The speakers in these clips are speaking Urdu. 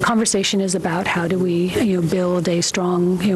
Conversation is about how do we build a strong,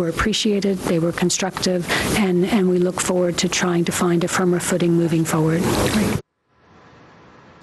were appreciated, they were constructive, and we look forward to trying to find a firmer footing moving forward.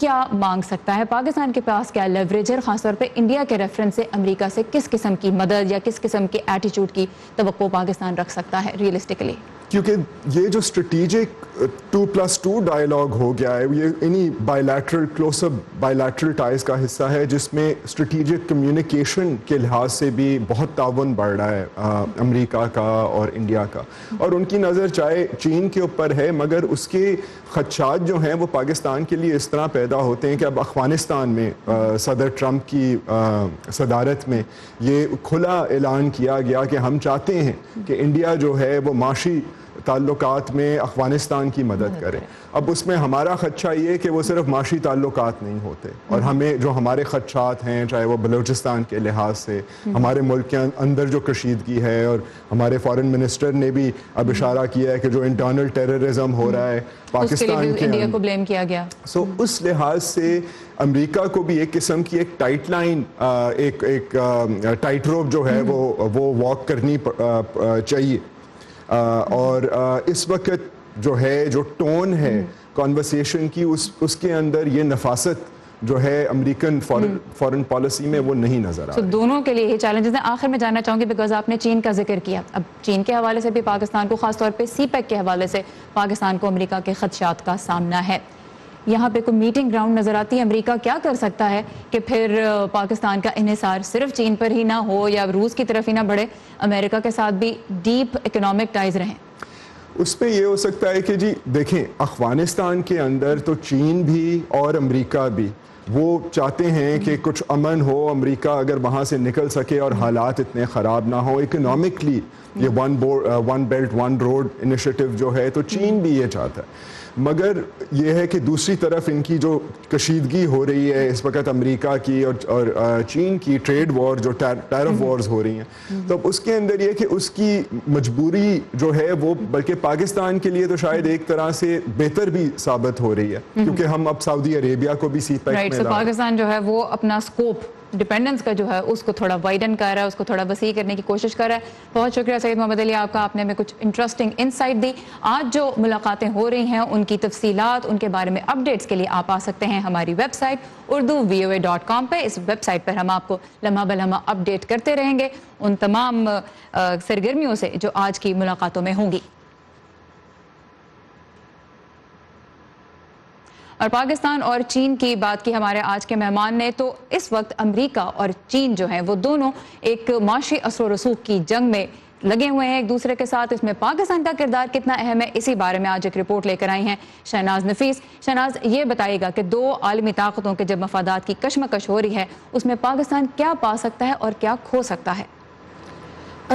کیا مانگ سکتا ہے؟ پاکستان کے پاس کیا لیوریج ہے؟ خاص طور پہ انڈیا کے ریفرنس سے امریکہ سے کس قسم کی مدد یا کس قسم کے ایٹیچیوڈ کی توقع پاکستان رکھ سکتا ہے ریئلسٹکلی؟ کیونکہ یہ جو اسٹریٹجک 2+2 ڈائلاگ ہو گیا ہے یہ انہی bilateral close up bilateral ties کا حصہ ہے جس میں اسٹریٹجک کمیونیکیشن کے لحاظ سے بھی بہت تعاون بڑھ رہا ہے امریکہ کا اور انڈیا کا، اور ان کی نظر چاہے چین کے اوپر ہے مگر اس کے خدشات جو ہیں وہ پاکستان کے لیے اس طرح پیدا ہوتے ہیں کہ اب افغانستان میں صدر ٹرمپ کی صدارت میں یہ کھلا اعلان کیا گیا کہ ہم چاہتے ہیں کہ انڈیا جو ہے وہ معاشی تعلقات میں افغانستان کی مدد کرے. اب اس میں ہمارا خدشہ یہ کہ وہ صرف معاشی تعلقات نہیں ہوتے، اور ہمیں جو ہمارے خدشات ہیں چاہے وہ بلوچستان کے لحاظ سے ہمارے ملک کے اندر جو کشیدگی ہے، اور ہمارے فارن منسٹر نے بھی اب اشارہ کیا ہے کہ جو انٹرنل ٹیررزم ہو رہا ہے پاکستان کے انڈیا کو بلیم کیا گیا. سو اس لحاظ سے امریکہ کو بھی ایک قسم کی ایک ٹائٹ لائن ایک ٹائٹ روپ جو ہے وہ واک کرنی چاہیے. اور اس وقت جو ہے جو ٹون ہے کانورسیشن کی اس کے اندر یہ نفاست جو ہے امریکن فارن پالیسی میں وہ نہیں نظر آ رہا. دونوں کے لیے یہ چیلنجز ہیں. آخر میں جاننا چاہوں گی بیکاز آپ نے چین کا ذکر کیا، اب چین کے حوالے سے بھی پاکستان کو خاص طور پہ سی پیک کے حوالے سے پاکستان کو امریکہ کے خدشات کا سامنا ہے. یہاں پہ کوئی میٹنگ گراؤنڈ نظر آتی ہے؟ امریکہ کیا کر سکتا ہے کہ پھر پاکستان کا انحصار صرف چین پر ہی نہ ہو یا روس کی طرف ہی نہ بڑھے، امریکہ کے ساتھ بھی ڈیپ اکنامک ٹائز رہیں؟ اس پہ یہ ہو سکتا ہے کہ جی دیکھیں افغانستان کے اندر تو چین بھی اور امریکہ بھی وہ چاہتے ہیں کہ کچھ امن ہو، امریکہ اگر وہاں سے نکل سکے اور حالات اتنے خراب نہ ہو. اکنامکلی یہ one belt one road initiative جو ہے تو چین بھی یہ چاہتا ہے، مگر یہ ہے کہ دوسری طرف ان کی جو کشیدگی ہو رہی ہے اس وقت امریکہ کی اور چین کی ٹریڈ وار جو ٹیرف وارز ہو رہی ہیں، تو اس کے اندر یہ کہ اس کی مجبوری جو ہے وہ بلکہ پاکستان کے لیے تو شاید ایک طرح سے بہتر بھی ثابت ہو رہی ہے کیونکہ ہم اب سعودی عربیہ کو بھی سی پیک میں پاکستان جو ہے وہ اپنا سکوپ ڈیپینڈنس کا جو ہے اس کو تھوڑا وائڈن کر رہا ہے، اس کو تھوڑا وسیع کرنے کی کوشش کر رہا ہے. بہت شکریہ سید محمد علی آپ کا، آپ نے ہمیں کچھ انٹرسٹنگ انسائٹ دی. آج جو ملاقاتیں ہو رہی ہیں ان کی تفصیلات، ان کے بارے میں اپڈیٹس کے لیے آپ آ سکتے ہیں ہماری ویب سائٹ urduvoa.com پہ. اس ویب سائٹ پر ہم آپ کو لمحہ بلمحہ اپڈیٹ کرتے رہیں گے ان تمام سرگرمیوں سے جو آج کی ملاقاتوں میں ہوں گی. اور پاکستان اور چین کی بات کی ہمارے آج کے مہمان نے، تو اس وقت امریکہ اور چین جو ہیں وہ دونوں ایک معاشی اثر و رسوخ کی جنگ میں لگے ہوئے ہیں ایک دوسرے کے ساتھ. اس میں پاکستان کا کردار کتنا اہم ہے اسی بارے میں آج ایک رپورٹ لے کر آئی ہیں شہناز نفیس. شہناز، یہ بتائیے گا کہ دو عالمی طاقتوں کے جب مفادات کی کشمکش ہو رہی ہے اس میں پاکستان کیا پا سکتا ہے اور کیا کھو سکتا ہے؟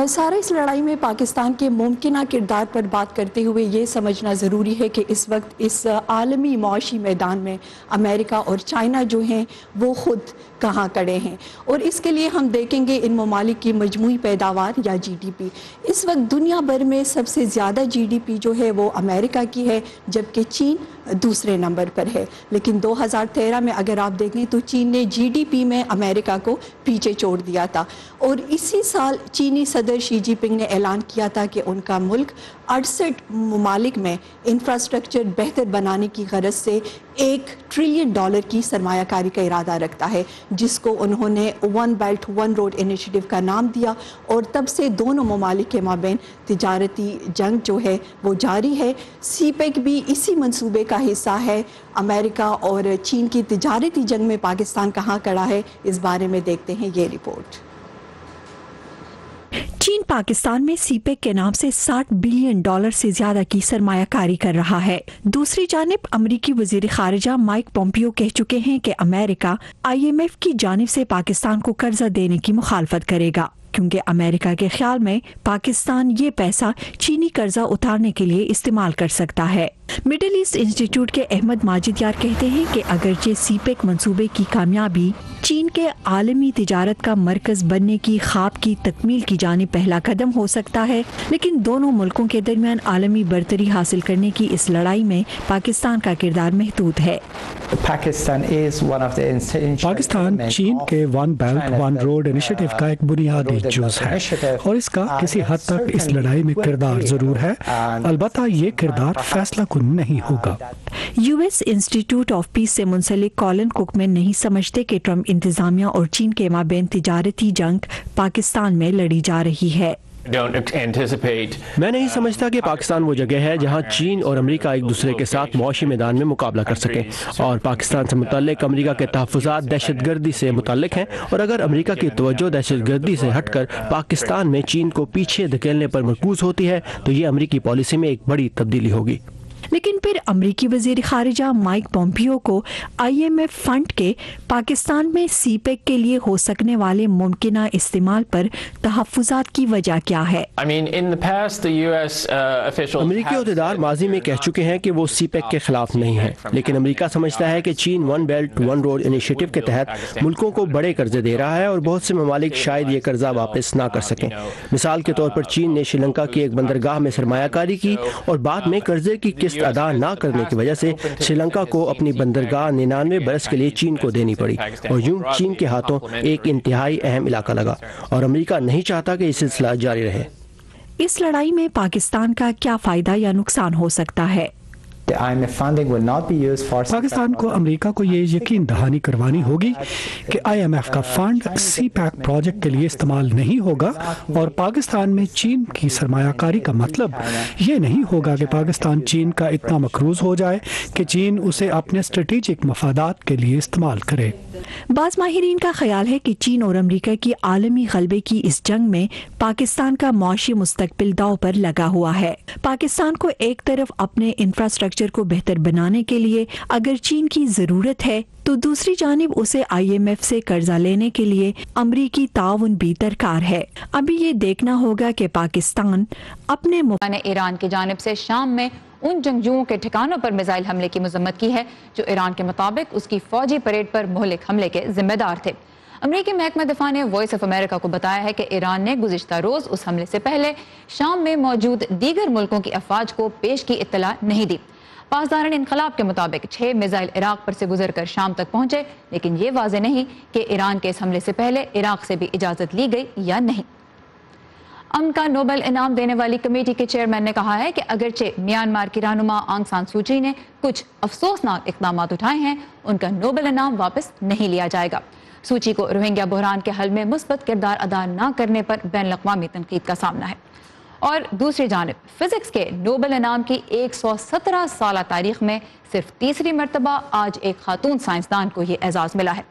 سارا اس لڑائی میں پاکستان کے ممکنہ کردار پر بات کرتے ہوئے یہ سمجھنا ضروری ہے کہ اس وقت اس عالمی معاشی میدان میں امریکہ اور چائنا جو ہیں وہ خود کہاں کڑے ہیں. اور اس کے لیے ہم دیکھیں گے ان ممالک کی مجموعی پیداوار یا جی ڈی پی. اس وقت دنیا بھر میں سب سے زیادہ جی ڈی پی جو ہے وہ امریکہ کی ہے جبکہ چین دوسرے نمبر پر ہے. لیکن 2013 میں اگر آپ دیکھیں تو چین نے جی ڈی پی میں امریکہ کو پیچھے چھوڑ دیا تھا. اور اسی سال چینی صدر شی جی پنگ نے اعلان کیا تھا کہ ان کا ملک 68 ممالک میں انفراسٹرکچر بہتر بنانے کی غرض سے $1 ٹریلین کی سرمایہ کاری کا ارادہ رکھتا ہے جس کو انہوں نے one belt one road initiative کا نام دیا. اور تب سے دونوں ممالک کے مابین تجارتی جنگ جو ہے وہ جاری ہے. سی پیک بھی اسی منصوبے کا حصہ ہے. امریکہ اور چین کی تجارتی جنگ میں پاکستان کہاں کڑا ہے اس بارے میں دیکھتے ہیں یہ رپورٹ. چین پاکستان میں سی پیک کے نام سے $60 بلین سے زیادہ کی سرمایہ کاری کر رہا ہے. دوسری جانب امریکی وزیر خارجہ مائک پومپیو کہہ چکے ہیں کہ امریکہ IMF کی جانب سے پاکستان کو قرضہ دینے کی مخالفت کرے گا کیونکہ امریکہ کے خیال میں پاکستان یہ پیسہ چینی قرضہ اتارنے کے لیے استعمال کر سکتا ہے. مڈل ایسٹ انسٹیٹیوٹ کے احمد ماجد یار کہتے ہیں کہ اگرچہ سی پیک منصوبے کی کامیابی چین کے عالمی تجارت کا مرکز بننے کی خواب کی تکمیل کی جانب پہلا قدم ہو سکتا ہے، لیکن دونوں ملکوں کے درمیان عالمی برتری حاصل کرنے کی اس لڑائی میں پاکستان کا کردار محدود ہے. پاکستان چین کے one belt one road initiative کا ایک بنیادی جز ہے اور اس کا کسی حد تک اس لڑائی میں کردار ضرور ہے، البتہ یہ کردار فیصلہ کن نہیں ہوگا۔ U S institute of peace سے منسلک کالن کوکمین نہیں سمجھتے کہ ٹرمپ انتظامیہ اور چین کے مابین تجارتی جنگ پاکستان میں لڑی جا رہی ہے۔ میں نہیں سمجھتا کہ پاکستان وہ جگہ ہے جہاں چین اور امریکہ ایک دوسرے کے ساتھ معاشی میدان میں مقابلہ کر سکیں، اور پاکستان سے متعلق امریکہ کے تحفظات دہشت گردی سے متعلق ہیں، اور اگر امریکہ کی توجہ دہشت گردی سے ہٹ کر پاکستان میں چین کو پیچھے دھکیلنے پر مرکوز ہوتی ہے تو یہ امریکی پالیسی میں ایک بڑی تبدیلی ہوگی۔ لیکن پھر امریکی وزیر خارجہ مائک پومپیو کو IMF فنڈ کے پاکستان میں سی پیک کے لیے ہو سکنے والے ممکنہ استعمال پر تحفظات کی وجہ کیا ہے؟ امریکی عہدیدار ماضی میں کہہ چکے ہیں کہ وہ سی پیک کے خلاف نہیں ہیں، لیکن امریکہ سمجھتا ہے کہ چین one belt one road initiative کے تحت ملکوں کو بڑے قرضے دے رہا ہے اور بہت سے ممالک شاید یہ قرضہ واپس نہ کر سکیں۔ مثال کے طور پر چین نے سری لنکا کی ایک بندرگاہ میں سرمایہ کاری کی اور بعد میں قرضے کی قسط ادا نہ کرنے کی وجہ سے سری لنکا کو اپنی بندرگاہ 99 برس کے لیے چین کو دینی پڑی، اور یوں چین کے ہاتھوں ایک انتہائی اہم علاقہ لگا، اور امریکہ نہیں چاہتا کہ یہ سلسلہ جاری رہے۔ اس لڑائی میں پاکستان کا کیا فائدہ یا نقصان ہو سکتا ہے؟ پاکستان کو امریکہ کو یہ یقین دہانی کروانی ہوگی کہ IMF کا فنڈ سی پیک پروجیکٹ کے لیے استعمال نہیں ہوگا، اور پاکستان میں چین کی سرمایہ کاری کا مطلب یہ نہیں ہوگا کہ پاکستان چین کا اتنا مقروض ہو جائے کہ چین اسے اپنے اسٹریٹجک مفادات کے لیے استعمال کرے۔ بعض ماہرین کا خیال ہے کہ چین اور امریکہ کی عالمی غلبے کی اس جنگ میں پاکستان کا معاشی مستقبل داؤ پر لگا ہوا ہے۔ پاکستان کو ایک طرف اپنے انفراسٹرکچر کو بہتر بنانے کے لیے اگر چین کی ضرورت ہے تو دوسری جانب اسے IMF سے قرضہ لینے کے لیے امریکی تعاون بھی درکار ہے۔ ابھی یہ دیکھنا ہوگا کہ پاکستان اپنے ایران کی جانب سے شام میں ان جنگجوؤں کے ٹھکانوں پر میزائل حملے کی مذمت کی ہے جو ایران کے مطابق اس کی فوجی پریڈ پر مہلک حملے کے ذمہ دار تھے۔ امریکی محکمہ دفاع نے وائس آف امریکہ کو بتایا ہے کہ ایران نے گزشتہ روز اس حملے سے پہلے شام میں موجود دیگر ملکوں کی افواج کو پیش کی اطلاع نہیں دی۔ پاسداران انقلاب کے مطابق 6 میزائل عراق پر سے گزر کر شام تک پہنچے، لیکن یہ واضح نہیں کہ ایران کے اس حملے سے پہلے عراق سے بھی اجازت لی گئی یا نہیں۔ امن کا نوبل انعام دینے والی کمیٹی کے چیئرمین نے کہا ہے کہ اگرچہ میانمار کی رہنما آنگ سان سوچی نے کچھ افسوسناک اقدامات اٹھائے ہیں، ان کا نوبل انعام واپس نہیں لیا جائے گا۔ سوچی کو روہنگیا بحران کے حل میں مثبت کردار ادا نہ کرنے پر بین الاقوامی تنقید کا سامنا ہے۔ اور دوسری جانب فزکس کے نوبل انعام کی 117 سالہ تاریخ میں صرف تیسری مرتبہ آج ایک خاتون سائنسدان کو یہ اعزاز ملا ہے۔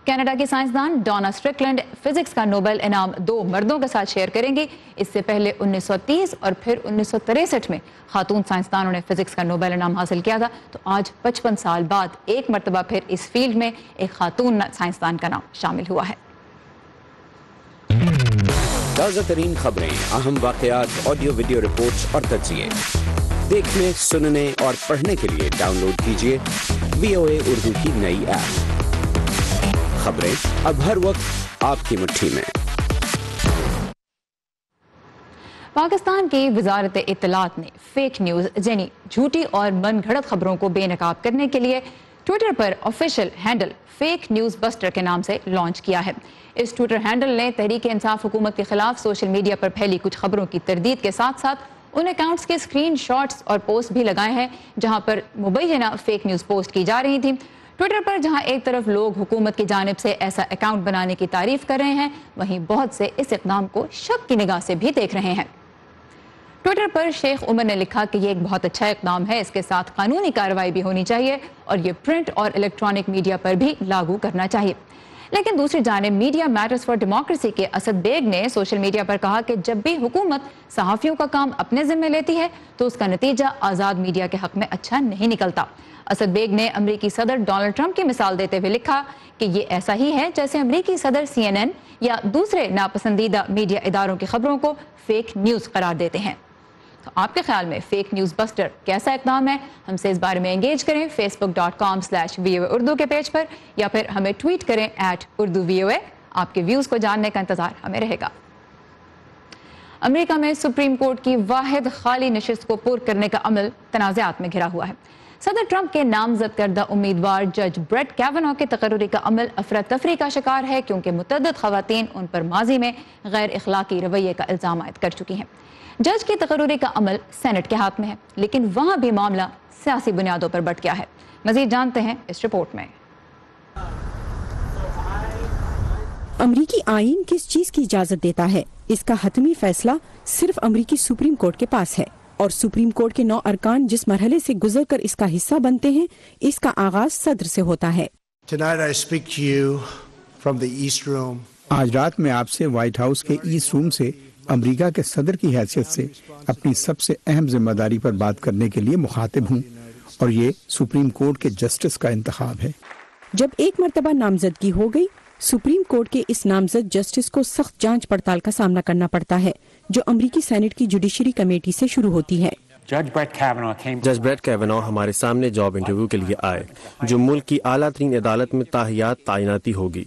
کینیڈا کی سائنسدان ڈانا اسٹرکلینڈ فزکس کا نوبل انعام 2 مردوں کے ساتھ شیئر کریں گی۔ اس سے پہلے 1930 اور پھر 1963 میں خاتون سائنسدانوں نے فزکس کا نوبل انعام حاصل کیا تھا، تو آج 55 سال بعد ایک مرتبہ پھر اس فیلڈ میں ایک خاتون سائنسدان کا نام شامل ہوا ہے۔ تازہ ترین خبریں، اہم واقعات، آڈیو ویڈیو رپورٹس اور تجزیے دیکھنے، سننے اور پڑھنے کے لیے ڈاؤن لوڈ کیجیے VOA اردو کی نئی ایپ۔ خبریں اب ہر وقت آپ کی مٹھی میں۔ پاکستان کی وزارت اطلاعات نے فیک نیوز یعنی جھوٹی اور من گھڑت خبروں کو بے نقاب کرنے کے لیے ٹویٹر پر official handle fake news buster کے نام سے لانچ کیا ہے۔ اس ٹویٹر ہینڈل نے تحریک انصاف حکومت کے خلاف سوشل میڈیا پر پھیلی کچھ خبروں کی تردید کے ساتھ ساتھ ان اکاؤنٹس کے اسکرین شاٹس اور پوسٹ بھی لگائے ہیں جہاں پر مبینہ فیک نیوز پوسٹ کی جا رہی تھی۔ ٹویٹر پر جہاں ایک طرف لوگ حکومت کی جانب سے ایسا اکاؤنٹ بنانے کی تعریف کر رہے ہیں، وہیں بہت سے اس اقدام کو شک کی نگاہ سے بھی دیکھ رہے ہیں۔ ٹویٹر پر شیخ عمر نے لکھا کہ یہ ایک بہت اچھا اقدام ہے، اس کے ساتھ قانونی کارروائی بھی ہونی چاہیے اور یہ پرنٹ اور الیکٹرانک میڈیا پر بھی لاگو کرنا چاہیے۔ لیکن دوسری جانب میڈیا میٹرز فار ڈیموکریسی کے اسد بیگ نے سوشل میڈیا پر کہا کہ جب بھی حکومت صحافیوں کا کام اپنے ذمہ لیتی ہے تو اس کا نتیجہ آزاد میڈیا کے حق میں اچھا نہیں نکلتا۔ اسد بیگ نے امریکی صدر ڈونلڈ ٹرمپ کی مثال دیتے ہوئے لکھا کہ یہ ایسا ہی ہے جیسے امریکی صدر CNN یا دوسرے ناپسندیدہ میڈیا اداروں کی خبروں کو فیک نیوز قرار دیتے ہیں۔ تو آپ کے خیال میں فیک نیوز بسٹر کیسا اقدام ہے؟ ہم سے اس بارے میں انگیج کریں facebook.com/VOA اردو کے پیج پر یا پھر ہمیں ٹویٹ کریں @UrduVOA۔ آپ کے ویوز کو جاننے کا انتظار ہمیں رہے گا۔ امریکہ میں سپریم کورٹ کی واحد خالی نشست کو پر کرنے کا عمل تنازعات میں گھرا ہوا ہے۔ صدر ٹرمپ کے نامزد کردہ امیدوار جج بریٹ کیونو کے تقرری کا عمل افراتفری کا شکار ہے کیونکہ متعدد خواتین ان پر ماضی میں غیر اخلاقی رویے کا الزام عائد کر چکی ہیں۔ جج کی تقرری کا عمل سینٹ کے ہاتھ میں ہے، لیکن وہاں بھی معاملہ سیاسی بنیادوں پر بٹ گیا ہے۔ مزید جانتے ہیں اس رپورٹ میں۔ امریکی آئین کس چیز کی اجازت دیتا ہے؟ اس کا حتمی فیصلہ صرف امریکی سپریم کورٹ کے پاس ہے، اور سپریم کورٹ کے 9 ارکان جس مرحلے سے گزر کر اس کا حصہ بنتے ہیں، اس کا آغاز صدر سے ہوتا ہے۔ آج رات میں آپ سے وائٹ ہاؤس کے ایسٹ روم سے امریکہ کے صدر کی حیثیت سے اپنی سب سے اہم ذمہ داری پر بات کرنے کے لیے مخاطب ہوں، اور یہ سپریم کورٹ کے جسٹس کا انتخاب ہے۔ جب ایک مرتبہ نامزدگی ہو گئی، سپریم کورٹ کے اس نامزد جسٹس کو سخت جانچ پڑتال کا سامنا کرنا پڑتا ہے، جو امریکی سینٹ کی جوڈیشری کمیٹی سے شروع ہوتی ہے۔ جج بریٹ کیونو ہمارے سامنے جاب انٹرویو کے لیے آئے، جو ملک کی اعلیٰ ترین عدالت میں تاحیات تعیناتی ہوگی۔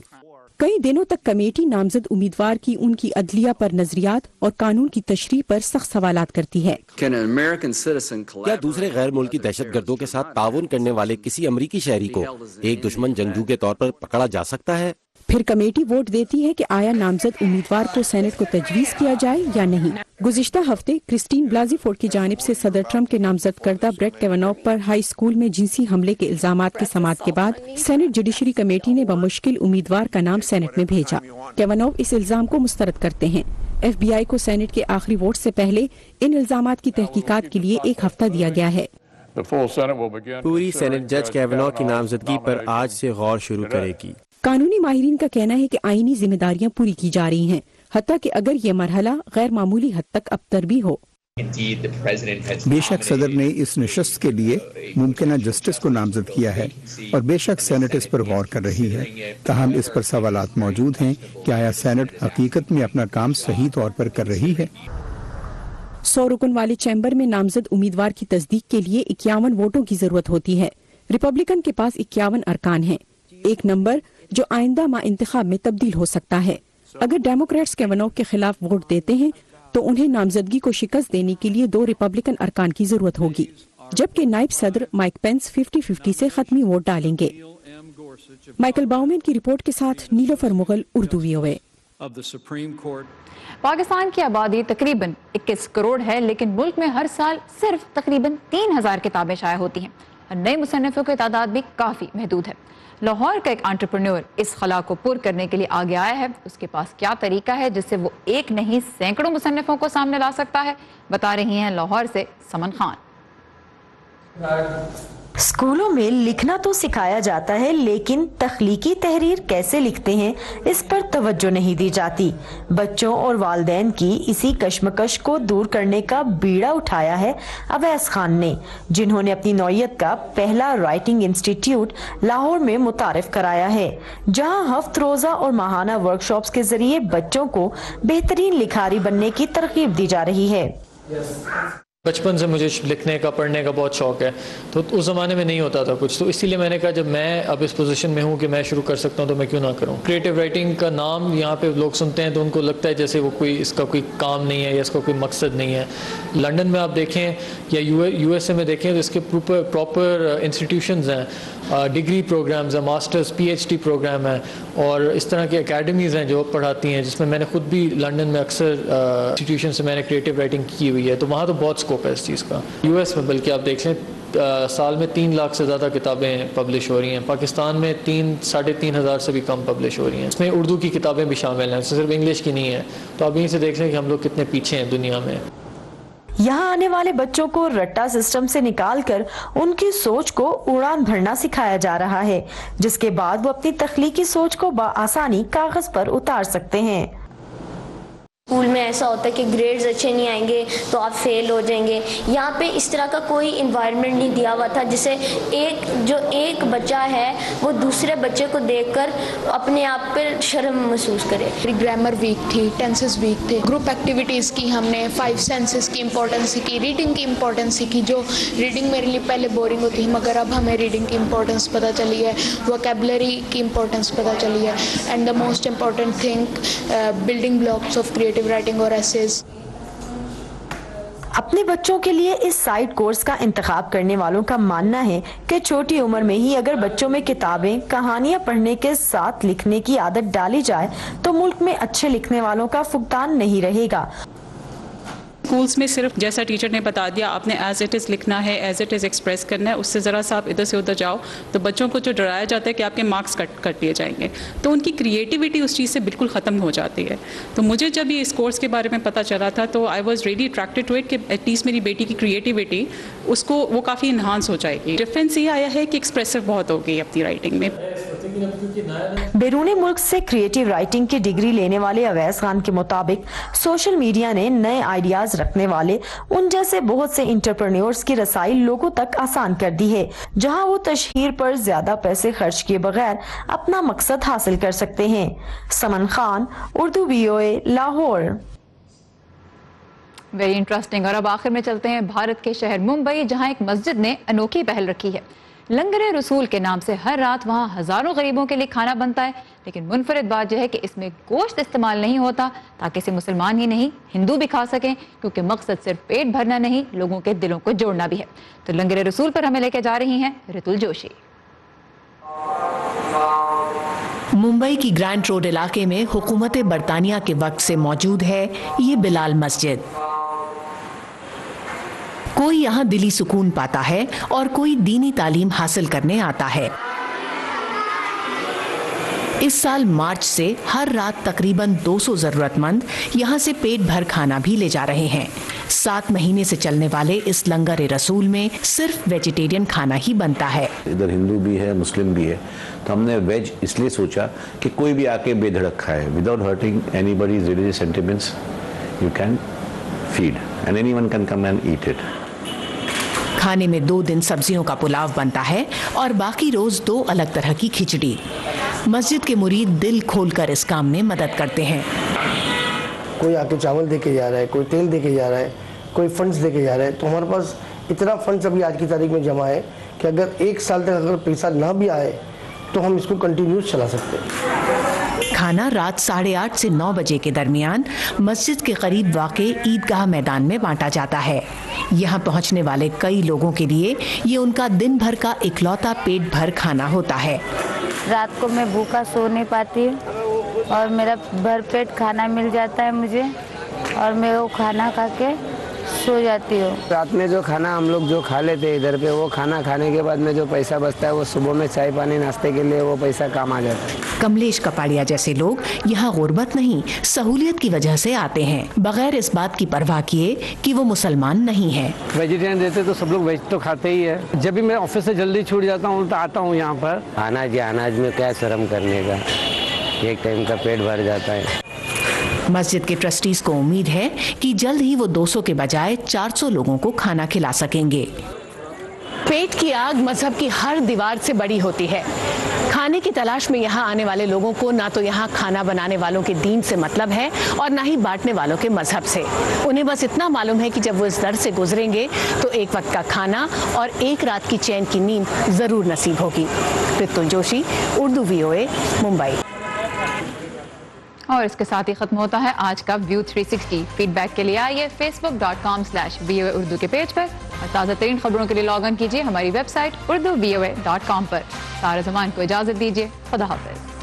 کئی دنوں تک کمیٹی نامزد امیدوار کی ان کی عدلیہ پر نظریات اور قانون کی تشریح پر سخت سوالات کرتی ہے۔ کیا دوسرے غیر ملکی دہشت گردوں کے ساتھ تعاون کرنے والے کسی امریکی شہری کو ایک دشمن جنگجو کے طور پر پکڑا جا سکتا ہے؟ پھر کمیٹی ووٹ دیتی ہے کہ آیا نامزد امیدوار کو سینٹ کو تجویز کیا جائے یا نہیں۔ گزشتہ ہفتے کرسٹین بلازی فورڈ کی جانب سے صدر ٹرمپ کے نامزد کردہ بریٹ کیونو پر ہائی اسکول میں جنسی حملے کے الزامات کی سماعت کے بعد سینٹ جوڈیشری کمیٹی نے بمشکل امیدوار کا نام سینٹ میں بھیجا۔ کیونو اس الزام کو مسترد کرتے ہیں۔ ایف بی آئی کو سینٹ کے آخری ووٹ سے پہلے ان الزامات کی تحقیقات کے لیے ایک ہفتہ دیا گیا ہے۔ پوری سینٹ جج کیونو کی نامزدگی پر آج سے غور شروع کرے گی۔ قانونی ماہرین کا کہنا ہے کہ آئینی ذمہ داریاں پوری کی جا رہی ہیں، حتیٰ کہ اگر یہ مرحلہ غیر معمولی حد تک ابتر بھی ہو۔ بے شک صدر نے اس نشست کے لیے ممکنہ جسٹس کو نامزد کیا ہے، اور بے شک سینٹ اس پر غور کر رہی ہے، تاہم اس پر سوالات موجود ہیں کہ آیا سینٹ حقیقت میں اپنا کام صحیح طور پر کر رہی ہے۔ 100 رکن والے چیمبر میں نامزد امیدوار کی تصدیق کے لیے 51 ووٹوں کی ضرورت ہوتی ہے۔ ریپبلکن کے پاس 51 ارکان ہیں، ایک نمبر جو آئندہ ماہ انتخاب میں تبدیل ہو سکتا ہے۔ اگر ڈیموکریٹس کیونو کے خلاف ووٹ دیتے ہیں تو انہیں نامزدگی کو شکست دینے کے لیے 2 ریپبلکن ارکان کی ضرورت ہوگی، جبکہ نائب صدر مائک پینس 50-50 سے حتمی ووٹ ڈالیں گے۔ مائیکل باؤمن کی رپورٹ کے ساتھ نیلوفر مغل، اردو VOA۔ پاکستان کی آبادی تقریباً 21 کروڑ ہے، لیکن ملک میں ہر سال صرف تقریباً 3000 کتابیں شائع ہوتی ہیں، اور نئے مصنفوں کی تعداد بھی کافی محدود ہے۔ لاہور کا ایک انٹرپرینور اس خلا کو پر کرنے کے لیے آگے آیا ہے۔ اس کے پاس کیا طریقہ ہے جس سے وہ ایک نہیں سینکڑوں مصنفوں کو سامنے لا سکتا ہے، بتا رہی ہیں لاہور سے سمن خان۔ اسکولوں میں لکھنا تو سکھایا جاتا ہے، لیکن تخلیقی تحریر کیسے لکھتے ہیں اس پر توجہ نہیں دی جاتی۔ بچوں اور والدین کی اسی کشمکش کو دور کرنے کا بیڑا اٹھایا ہے اویس خان نے، جنہوں نے اپنی نوعیت کا پہلا رائٹنگ انسٹیٹیوٹ لاہور میں متعارف کرایا ہے، جہاں ہفت روزہ اور ماہانہ ورکشاپس کے ذریعے بچوں کو بہترین لکھاری بننے کی ترغیب دی جا رہی ہے۔ بچپن سے مجھے لکھنے کا پڑھنے کا بہت شوق ہے، تو اس زمانے میں نہیں ہوتا تھا کچھ، تو اسی لیے میں نے کہا جب میں اب اس پوزیشن میں ہوں کہ میں شروع کر سکتا ہوں تو میں کیوں نہ کروں۔ کریٹیو رائٹنگ کا نام یہاں پہ لوگ سنتے ہیں تو ان کو لگتا ہے جیسے وہ کوئی اس کا کوئی کام نہیں ہے یا اس کا کوئی مقصد نہیں ہے۔ لنڈن میں آپ دیکھیں یا یو ایس اے میں دیکھیں تو اس کے پراپر انسٹیٹیوشنز ہیں، ڈگری پروگرامز ہیں، ماسٹرز PhD پروگرام ہیں، اور اس طرح کی اکیڈمیز ہیں جو پڑھاتی ہیں، جس میں میں نے خود بھی لنڈن میں اکثر انسٹیٹیوشن سے میں نے کریٹیو رائٹنگ کی ہوئی ہے، تو وہاں تو بہت اسکوپ ہے اس چیز کا۔ US میں بلکہ آپ دیکھ لیں سال میں 3 لاکھ سے زیادہ کتابیں پبلش ہو رہی ہیں، پاکستان میں 3-3.5 ہزار سے بھی کم پبلش ہو رہی ہیں، اس میں اردو کی کتابیں بھی شامل ہیں، صرف انگلش کی نہیں ہے، تو آپ یہیں سے دیکھ لیں کہ ہم لوگ کتنے پیچھے ہیں دنیا میں۔ یہاں آنے والے بچوں کو رٹا سسٹم سے نکال کر ان کی سوچ کو اڑان بھرنا سکھایا جا رہا ہے، جس کے بعد وہ اپنی تخلیقی سوچ کو بآسانی کاغذ پر اتار سکتے ہیں۔ اسکول میں ایسا ہوتا ہے کہ گریڈز اچھے نہیں آئیں گے تو آپ فیل ہو جائیں گے، یہاں پہ اس طرح کا کوئی انوائرمنٹ نہیں دیا ہوا تھا جسے ایک بچہ ہے وہ دوسرے بچے کو دیکھ کر اپنے آپ پہ شرم محسوس کرے۔ گرامر ویک تھی، ٹینسز ویک تھے، گروپ ایکٹیویٹیز کی ہم نے 5 سینسز کی امپورٹنس سیکھی، ریڈنگ کی امپورٹنس سیکھی، جو ریڈنگ میرے لیے پہلے بورنگ ہوتی ہے مگر اب ہمیں ریڈنگ کی امپورٹنس پتہ چلی ہے، ووکیبلری کی امپورٹنس پتہ چلی ہے، and the most important thing building blocks of creative writing اور ایسیز۔ اپنے بچوں کے لیے اس سائیڈ کورس کا انتخاب کرنے والوں کا ماننا ہے کہ چھوٹی عمر میں ہی اگر بچوں میں کتابیں، کہانیاں پڑھنے کے ساتھ لکھنے کی عادت ڈالی جائے تو ملک میں اچھے لکھنے والوں کا فقدان نہیں رہے گا۔ اسکولس میں صرف جیسا ٹیچر نے بتا دیا آپ نے ایز اٹ از لکھنا ہے، ایز اٹ از ایکسپریس کرنا ہے، اس سے ذرا سا آپ ادھر سے ادھر جاؤ تو بچوں کو جو ڈرایا جاتا ہے کہ آپ کے مارکس کٹ لیے جائیں گے، تو ان کی کریٹیوٹی اس چیز سے بالکل ختم ہو جاتی ہے۔ تو مجھے جب یہ اس کورس کے بارے میں پتہ چلا تھا تو I was really attracted to it کہ ایٹ لیسٹ میری بیٹی کی کریٹیوٹی اس کو وہ کافی انہانس ہو جائے گی۔ ڈفرینس یہ آیا ہے کہ ایکسپریسو بہت ہو گئی اپنی رائٹنگ میں۔ بیرون ملک سے کریٹیو رائٹنگ کی ڈگری لینے والے اویس خان کے مطابق سوشل میڈیا نے نئے آئیڈیاز رکھنے والے ان جیسے بہت سے انٹرپرینیورز کی رسائی لوگوں تک آسان کر دی ہے، جہاں وہ تشہیر پر زیادہ پیسے خرچ کیے بغیر اپنا مقصد حاصل کر سکتے ہیں۔ سمن Khan, Urdu VOA، Lahore. Very interesting. اور اب آخر میں چلتے ہیں بھارت کے شہر ممبئی، جہاں ایک مسجد نے انوکھی پہل رکھی ہے۔ لنگر رسول کے نام سے ہر رات وہاں ہزاروں غریبوں کے لیے کھانا بنتا ہے، لیکن منفرد بات یہ ہے کہ اس میں گوشت استعمال نہیں ہوتا تاکہ اسے مسلمان ہی نہیں ہندو بھی کھا سکیں، کیونکہ مقصد صرف پیٹ بھرنا نہیں، لوگوں کے دلوں کو جوڑنا بھی ہے۔ تو لنگر رسول پر ہمیں لے کے جا رہی ہیں رتل جوشی۔ ممبئی کی گرینڈ روڈ علاقے میں حکومت برطانیہ کے وقت سے موجود ہے یہ بلال مسجد۔ کوئی یہاں دلی سکون پاتا ہے اور کوئی دینی تعلیم حاصل کرنے آتا ہے۔ اس سال مارچ سے ہر رات تقریباً 200 ضرورت مند یہاں سے پیٹ بھر کھانا بھی لے جا رہے ہیں۔ 7 مہینے سے چلنے والے اس لنگر رسول میں صرف ویجیٹیرین کھانا ہی بنتا ہے۔ ادھر ہندو بھی ہے، مسلم بھی ہے، تو ہم نے ویج اس لیے سوچا کہ کوئی بھی آ کے بے دھڑک کھائے، without hurting anybody's religious sentiments, you can feed and anyone can come and eat it. کھانے میں 2 دن سبزیوں کا پلاو بنتا ہے اور باقی روز 2 الگ طرح کی کھچڑی۔ مسجد کے مرید دل کھول کر اس کام میں مدد کرتے ہیں۔ کوئی آ کے چاول دے کے جا رہا ہے، کوئی تیل دے کے جا رہا ہے، کوئی فنڈز دے کے جا رہا ہے، تو ہمارے پاس اتنا فنڈز ابھی آج کی تاریخ میں جمع ہے کہ اگر 1 سال تک اگر پیسہ نہ بھی آئے تو ہم اس کو کنٹینیوس چلا سکتے ہیں۔ کھانا رات 8:30 سے 9 بجے کے درمیان مسجد کے قریب واقع عیدگاہ میدان میں بانٹا جاتا ہے۔ یہاں پہنچنے والے کئی لوگوں کے لیے یہ ان کا دن بھر کا اکلوتا پیٹ بھر کھانا ہوتا ہے۔ رات کو میں بھوکا سو نہیں پاتی اور میرا بھر پیٹ کھانا مل جاتا ہے مجھے، اور میں وہ کھانا کھا کے سو جاتی ہوں۔ رات میں جو کھانا ہم لوگ جو کھا لیتے ادھر پہ، وہ کھانا کھانے کے بعد میں جو پیسہ بچتا ہے وہ صبح میں چائے پانی ناشتے کے لیے وہ پیسہ کام آ جاتا ہے۔ کملیش کپاڑیا جیسے لوگ یہاں غربت نہیں سہولیت کی وجہ سے آتے ہیں، بغیر اس بات کی پرواہ کیے کہ وہ مسلمان نہیں ہیں۔ ویجیٹیرین دیتے تو سب لوگ ویج تو کھاتے ہی ہے۔ جب بھی میں آفس سے جلدی چھوٹ جاتا ہوں تو آتا ہوں یہاں پر۔ اناج میں کیا شرم کرنے کا، ایک ٹائم کا پیٹ بھر جاتا ہے۔ مسجد کے ٹرسٹیز کو امید ہے کہ جلد ہی وہ 200 کے بجائے 400 لوگوں کو کھانا کھلا سکیں گے۔ پیٹ کی آگ مذہب کی ہر دیوار سے بڑی ہوتی ہے۔ کھانے کی تلاش میں یہاں آنے والے لوگوں کو نہ تو یہاں کھانا بنانے والوں کے دین سے مطلب ہے اور نہ ہی بانٹنے والوں کے مذہب سے۔ انہیں بس اتنا معلوم ہے کہ جب وہ اس در سے گزریں گے تو ایک وقت کا کھانا اور ایک رات کی چین کی نیند ضرور نصیب ہوگی۔ رتل جوشی، اردو VOA، ممبئی۔ اور اس کے ساتھ ہی ختم ہوتا ہے آج کا ویو 360۔ فیڈ بیک کے لیے آئیے facebook.com/VOA اردو کے پیج پر، اور تازہ ترین خبروں کے لیے لاگ ان کیجیے ہماری ویب سائٹ urduvoa.com پر۔ سارا زمان کو اجازت دیجیے، خدا حافظ۔